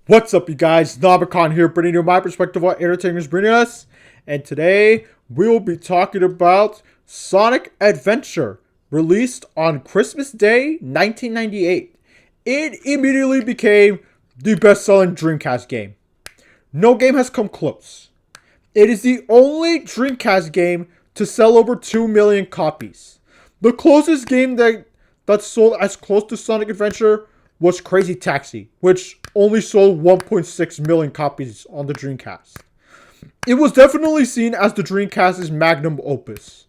What's up, you guys? Nabakon here, bringing you my perspective on what entertainment is bringing us. And today, we will be talking about Sonic Adventure, released on Christmas Day, 1998. It immediately became the best-selling Dreamcast game. No game has come close. It is the only Dreamcast game to sell over 2 million copies. The closest game that sold as close to Sonic Adventure was Crazy Taxi, which only sold 1.6 million copies on the Dreamcast. It was definitely seen as the Dreamcast's magnum opus.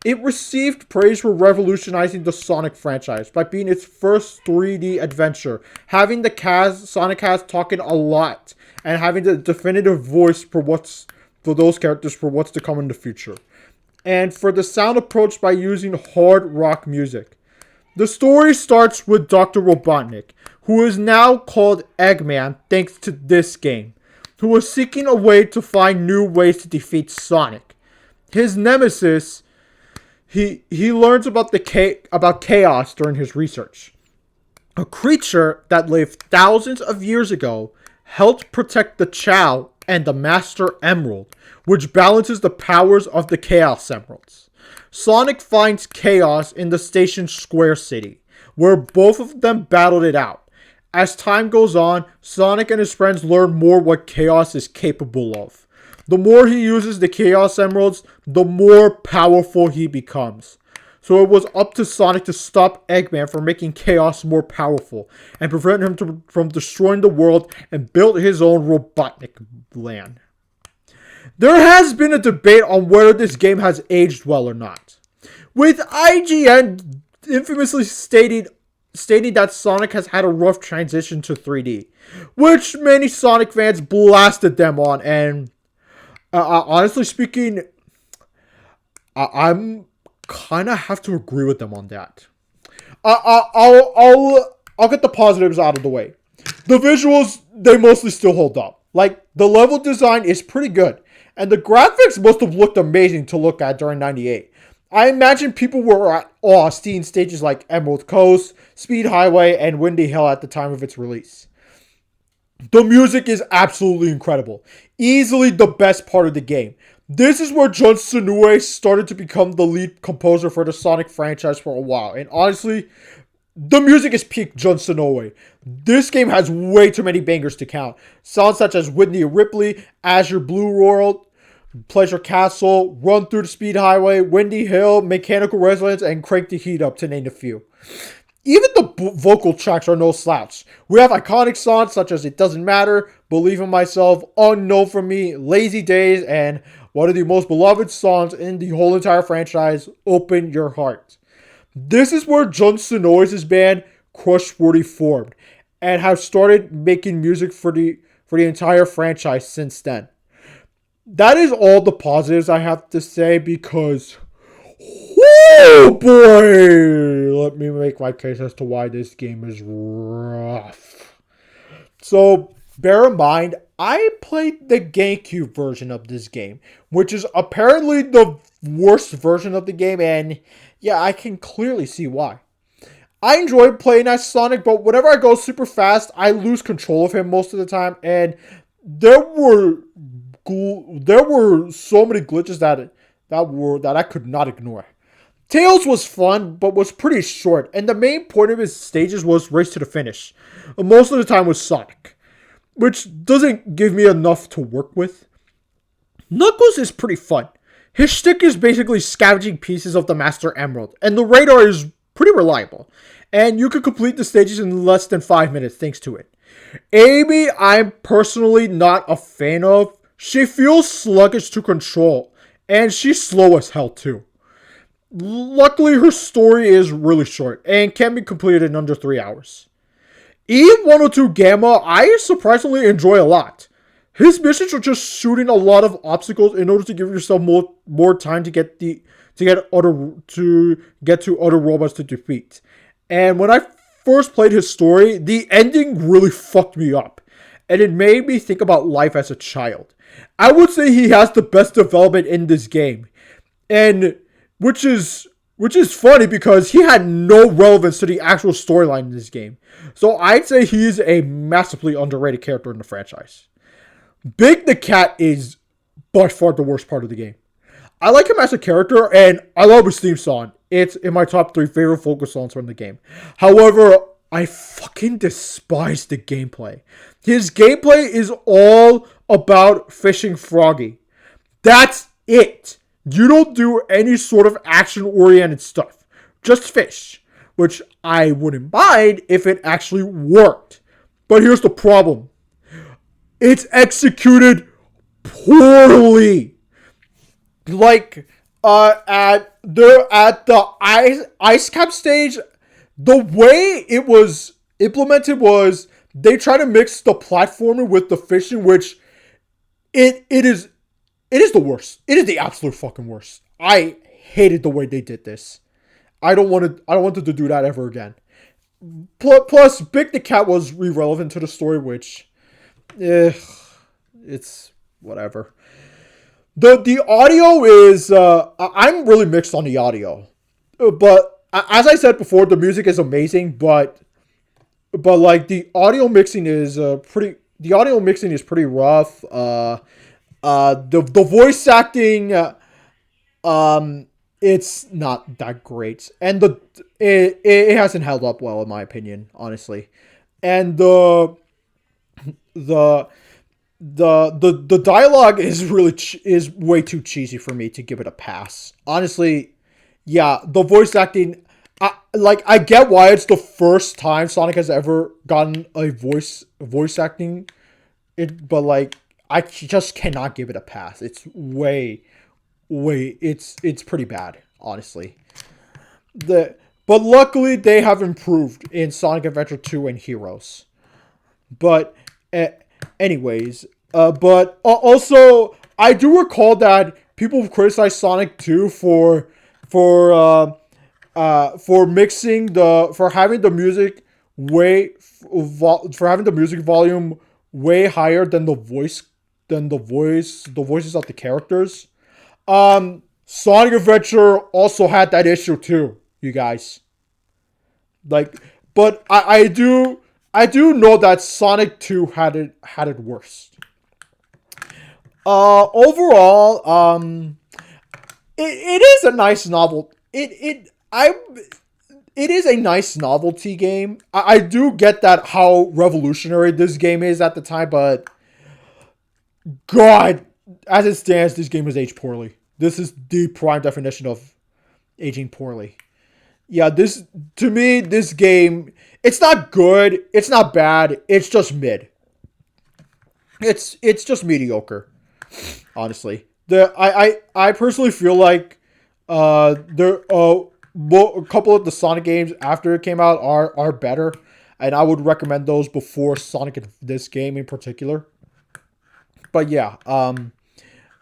It received praise for revolutionizing the Sonic franchise by being its first 3D adventure, having the Sonic cast talking a lot, and having the definitive voice for those characters for what's to come in the future. And for the sound approach by using hard rock music. The story starts with Dr. Robotnik, who is now called Eggman thanks to this game, who is seeking a way to find new ways to defeat Sonic. His nemesis, he learns about chaos during his research. A creature that lived thousands of years ago helped protect the Chao and the Master Emerald, which balances the powers of the Chaos Emeralds. Sonic finds Chaos in the Station Square City, where both of them battled it out. As time goes on, Sonic and his friends learn more what Chaos is capable of. The more he uses the Chaos Emeralds, the more powerful he becomes. So it was up to Sonic to stop Eggman from making Chaos more powerful and prevent him from destroying the world and build his own Robotnik land. There has been a debate on whether this game has aged well or not, with IGN infamously stating that Sonic has had a rough transition to 3D, which many Sonic fans blasted them on, and honestly speaking, I'm kind of have to agree with them on that. I'll get the positives out of the way. The visuals, they mostly still hold up. Like, the level design is pretty good. And the graphics must have looked amazing to look at during 98. I imagine people were at awe seeing stages like Emerald Coast, Speed Highway, and Windy Hill at the time of its release. The music is absolutely incredible. Easily the best part of the game. This is where Jun Senoue started to become the lead composer for the Sonic franchise for a while. And honestly, the music is peak Jun Senoue. This game has way too many bangers to count. Songs such as Whitney Ripley, Azure Blue World, Pleasure Castle, Run Through the Speed Highway, Windy Hill, Mechanical Resonance, and Crank the Heat Up, to name a few. Even the vocal tracks are no slouch. We have iconic songs such as It Doesn't Matter, Believe in Myself, Unknown for Me, Lazy Days, and one of the most beloved songs in the whole entire franchise, Open Your Heart. This is where Jun Senoue's band, Crush 40, formed, and have started making music for the entire franchise since then. That is all the positives I have to say because, oh boy, let me make my case as to why this game is rough. So, bear in mind, I played the GameCube version of this game, which is apparently the worst version of the game, and yeah, I can clearly see why. I enjoy playing as Sonic, but whenever I go super fast, I lose control of him most of the time, and there were so many glitches that I could not ignore. Tails was fun, but was pretty short, and the main point of his stages was race to the finish. Most of the time was Sonic, which doesn't give me enough to work with. Knuckles is pretty fun. His shtick is basically scavenging pieces of the Master Emerald, and the radar is pretty reliable. And you can complete the stages in less than 5 minutes thanks to it. Amy, I'm personally not a fan of. She feels sluggish to control, and she's slow as hell too. Luckily, her story is really short, and can be completed in under 3 hours. E102 Gamma, I surprisingly enjoy a lot. His missions are just shooting a lot of obstacles in order to give yourself more time to get to other robots to defeat. And when I first played his story, the ending really fucked me up, and it made me think about life as a child. I would say he has the best development in this game, and which is which is funny because he had no relevance to the actual storyline in this game. So I'd say he's a massively underrated character in the franchise. Big the Cat is by far the worst part of the game. I like him as a character, and I love his theme song. It's in my top 3 favorite focus songs from the game. However, I fucking despise the gameplay. His gameplay is all about fishing Froggy. That's it. You don't do any sort of action-oriented stuff. Just fish. Which I wouldn't mind if it actually worked. But here's the problem. It's executed poorly. Like, at the ice cap stage, the way it was implemented was they try to mix the platforming with the fishing, which it is the worst. It is the absolute fucking worst. I hated the way they did this. I don't want to do that ever again. Plus, Big the Cat was irrelevant to the story, which, it's whatever. The audio is, I'm really mixed on the audio, but as I said before, the music is amazing, but like the audio mixing is pretty rough. The voice acting, it's not that great, and it hasn't held up well in my opinion, honestly. And the dialogue is is way too cheesy for me to give it a pass. Honestly, yeah, the voice acting, I get why it's the first time Sonic has ever gotten a voice acting, but like I just cannot give it a pass. It's it's pretty bad, honestly. But luckily they have improved in Sonic Adventure 2 and Heroes. But anyways, but also I do recall that people have criticized Sonic 2 for mixing for having the music volume way higher than the voices of the characters. Sonic Adventure also had that issue too, you guys. Like, but I do know that Sonic 2 had it worse. Overall, it is a nice novel. It is a nice novelty game. I do get that how revolutionary this game is at the time, but God, as it stands, this game is aged poorly. This is the prime definition of aging poorly. Yeah, to me, this game, it's not good, it's not bad, it's just mid. It's just mediocre, honestly. I personally feel like a couple of the Sonic games after it came out are better, and I would recommend those before Sonic, this game in particular. But yeah,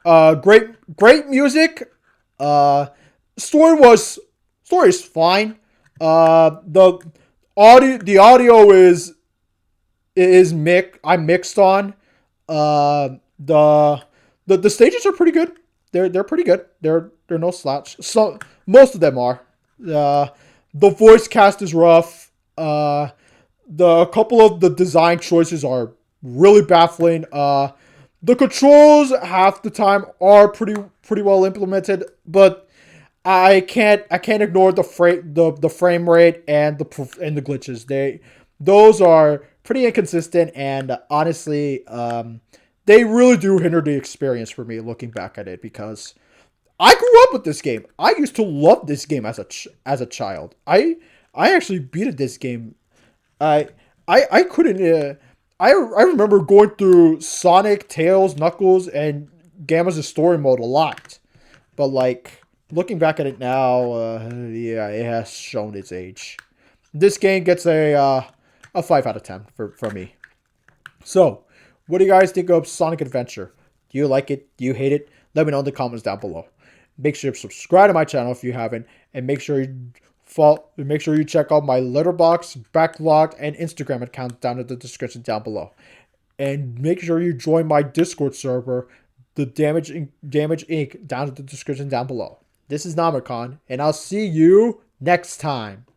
great music. Story is fine. The audio is I'm mixed on. The stages are pretty good. They're pretty good. They're no slouch. So most of them are. The voice cast is rough. The couple of the design choices are really baffling. The controls half the time are pretty well implemented, but I can't ignore the frame rate and the glitches. Those are pretty inconsistent, and honestly, they really do hinder the experience for me looking back at it, because I grew up with this game. I used to love this game as a child. I actually beat this game. I couldn't. I remember going through Sonic, Tails, Knuckles, and Gamma's story mode a lot. But like, looking back at it now, yeah, it has shown its age. This game gets a 5 out of 10 from me. So, what do you guys think of Sonic Adventure? Do you like it? Do you hate it? Let me know in the comments down below. Make sure to subscribe to my channel if you haven't, and make sure you check out my Letterboxd, Backlog, and Instagram account down in the description down below. And make sure you join my Discord server, the Damage Inc., down in the description down below. This is Namicon, and I'll see you next time.